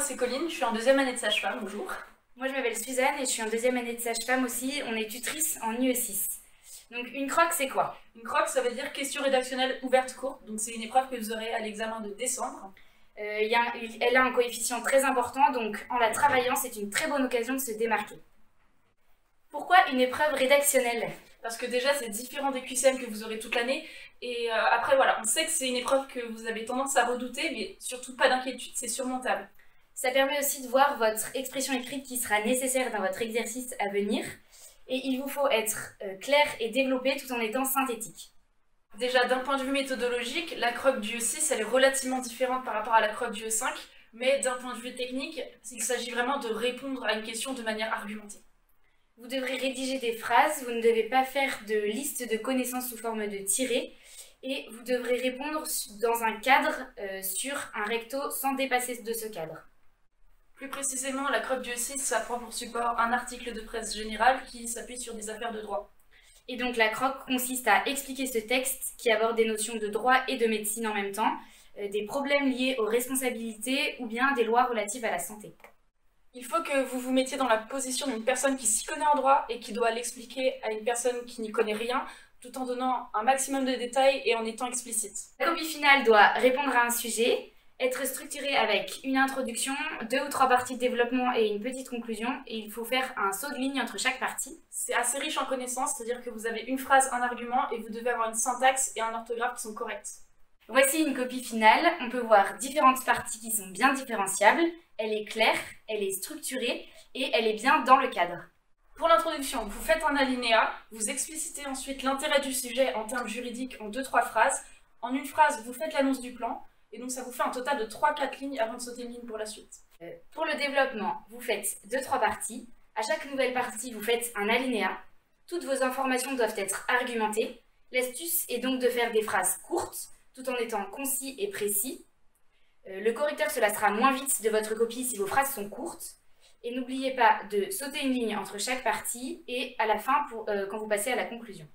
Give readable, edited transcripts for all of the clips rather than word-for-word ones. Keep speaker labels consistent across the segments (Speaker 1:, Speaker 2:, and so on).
Speaker 1: c'est Colline, je suis en deuxième année de sage-femme, bonjour.
Speaker 2: Moi je m'appelle Suzanne et je suis en deuxième année de sage-femme aussi, on est tutrice en UE6. Donc une croque c'est quoi?
Speaker 1: Une croque ça veut dire question rédactionnelle ouverte courte, donc c'est une épreuve que vous aurez à l'examen de décembre.
Speaker 2: Elle a un coefficient très important, donc en la travaillant c'est une très bonne occasion de se démarquer. Pourquoi une épreuve rédactionnelle?
Speaker 1: Parce que déjà c'est différent des QCM que vous aurez toute l'année, et après voilà, on sait que c'est une épreuve que vous avez tendance à redouter, mais surtout pas d'inquiétude, c'est surmontable.
Speaker 2: Ça permet aussi de voir votre expression écrite qui sera nécessaire dans votre exercice à venir, et il vous faut être clair et développé tout en étant synthétique.
Speaker 1: Déjà d'un point de vue méthodologique, la croque du E6 elle est relativement différente par rapport à la croque du E5, mais d'un point de vue technique, il s'agit vraiment de répondre à une question de manière argumentée.
Speaker 2: Vous devrez rédiger des phrases, vous ne devez pas faire de liste de connaissances sous forme de tirés, et vous devrez répondre dans un cadre sur un recto sans dépasser de ce cadre.
Speaker 1: Plus précisément, la croque du E6, ça prend pour support un article de presse générale qui s'appuie sur des affaires de droit.
Speaker 2: Et donc la croque consiste à expliquer ce texte qui aborde des notions de droit et de médecine en même temps, des problèmes liés aux responsabilités ou bien des lois relatives à la santé.
Speaker 1: Il faut que vous vous mettiez dans la position d'une personne qui s'y connaît en droit et qui doit l'expliquer à une personne qui n'y connaît rien, tout en donnant un maximum de détails et en étant explicite.
Speaker 2: La copie finale doit répondre à un sujet, être structurée avec une introduction, 2 ou 3 parties de développement et une petite conclusion, et il faut faire un saut de ligne entre chaque partie.
Speaker 1: C'est assez riche en connaissances, c'est-à-dire que vous avez une phrase, un argument, et vous devez avoir une syntaxe et un orthographe qui sont corrects.
Speaker 2: Voici une copie finale, on peut voir différentes parties qui sont bien différenciables, elle est claire, elle est structurée, et elle est bien dans le cadre.
Speaker 1: Pour l'introduction, vous faites un alinéa, vous explicitez ensuite l'intérêt du sujet en termes juridiques en 2-3 phrases. En une phrase, vous faites l'annonce du plan, et donc ça vous fait un total de 3-4 lignes avant de sauter une ligne pour la suite.
Speaker 2: Pour le développement, vous faites 2-3 parties. À chaque nouvelle partie, vous faites un alinéa. Toutes vos informations doivent être argumentées. L'astuce est donc de faire des phrases courtes, tout en étant concis et précis. Le correcteur se lassera moins vite de votre copie si vos phrases sont courtes. Et n'oubliez pas de sauter une ligne entre chaque partie et à la fin quand vous passez à la conclusion.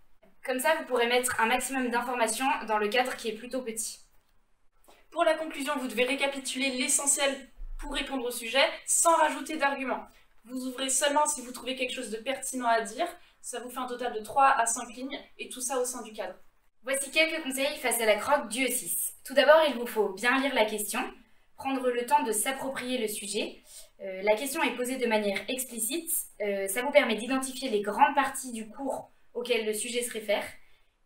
Speaker 2: Comme ça, vous pourrez mettre un maximum d'informations dans le cadre qui est plutôt petit.
Speaker 1: Pour la conclusion, vous devez récapituler l'essentiel pour répondre au sujet sans rajouter d'arguments. Vous ouvrez seulement si vous trouvez quelque chose de pertinent à dire. Ça vous fait un total de 3 à 5 lignes et tout ça au sein du cadre.
Speaker 2: Voici quelques conseils face à la croque du E6. Tout d'abord, il vous faut bien lire la question, prendre le temps de s'approprier le sujet. La question est posée de manière explicite. Ça vous permet d'identifier les grandes parties du cours auxquelles le sujet se réfère.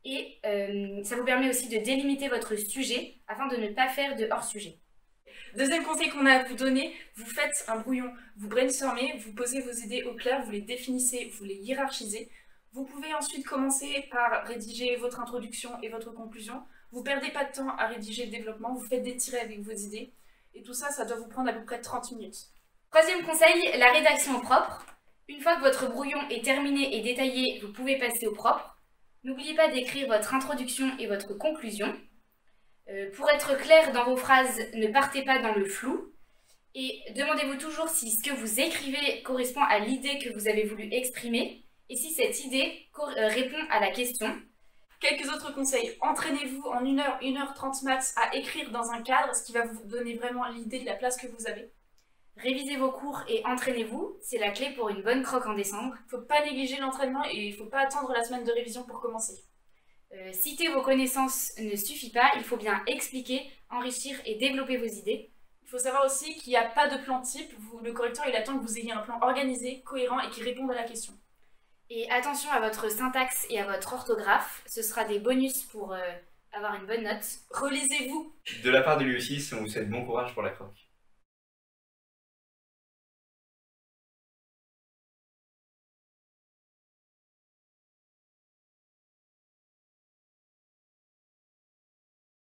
Speaker 2: Et ça vous permet aussi de délimiter votre sujet afin de ne pas faire de hors-sujet.
Speaker 1: Deuxième conseil qu'on a à vous donner, vous faites un brouillon, vous brainstormez, vous posez vos idées au clair, vous les définissez, vous les hiérarchisez. Vous pouvez ensuite commencer par rédiger votre introduction et votre conclusion. Vous ne perdez pas de temps à rédiger le développement, vous faites des tirets avec vos idées. Et tout ça, ça doit vous prendre à peu près 30 minutes.
Speaker 2: Troisième conseil, la rédaction au propre. Une fois que votre brouillon est terminé et détaillé, vous pouvez passer au propre. N'oubliez pas d'écrire votre introduction et votre conclusion. Pour être clair dans vos phrases, ne partez pas dans le flou. Et demandez-vous toujours si ce que vous écrivez correspond à l'idée que vous avez voulu exprimer et si cette idée répond à la question.
Speaker 1: Quelques autres conseils. Entraînez-vous en 1 heure, 1h30 max à écrire dans un cadre, ce qui va vous donner vraiment l'idée de la place que vous avez.
Speaker 2: Révisez vos cours et entraînez-vous, c'est la clé pour une bonne croque en décembre.
Speaker 1: Il ne faut pas négliger l'entraînement et il ne faut pas attendre la semaine de révision pour commencer.
Speaker 2: Citer vos connaissances ne suffit pas, il faut bien expliquer, enrichir et développer vos idées.
Speaker 1: Il faut savoir aussi qu'il n'y a pas de plan type, le correcteur il attend que vous ayez un plan organisé, cohérent et qui réponde à la question.
Speaker 2: Et attention à votre syntaxe et à votre orthographe, ce sera des bonus pour avoir une bonne note.
Speaker 1: Relisez-vous.
Speaker 3: De la part de l'UE6, on vous souhaite bon courage pour la croque.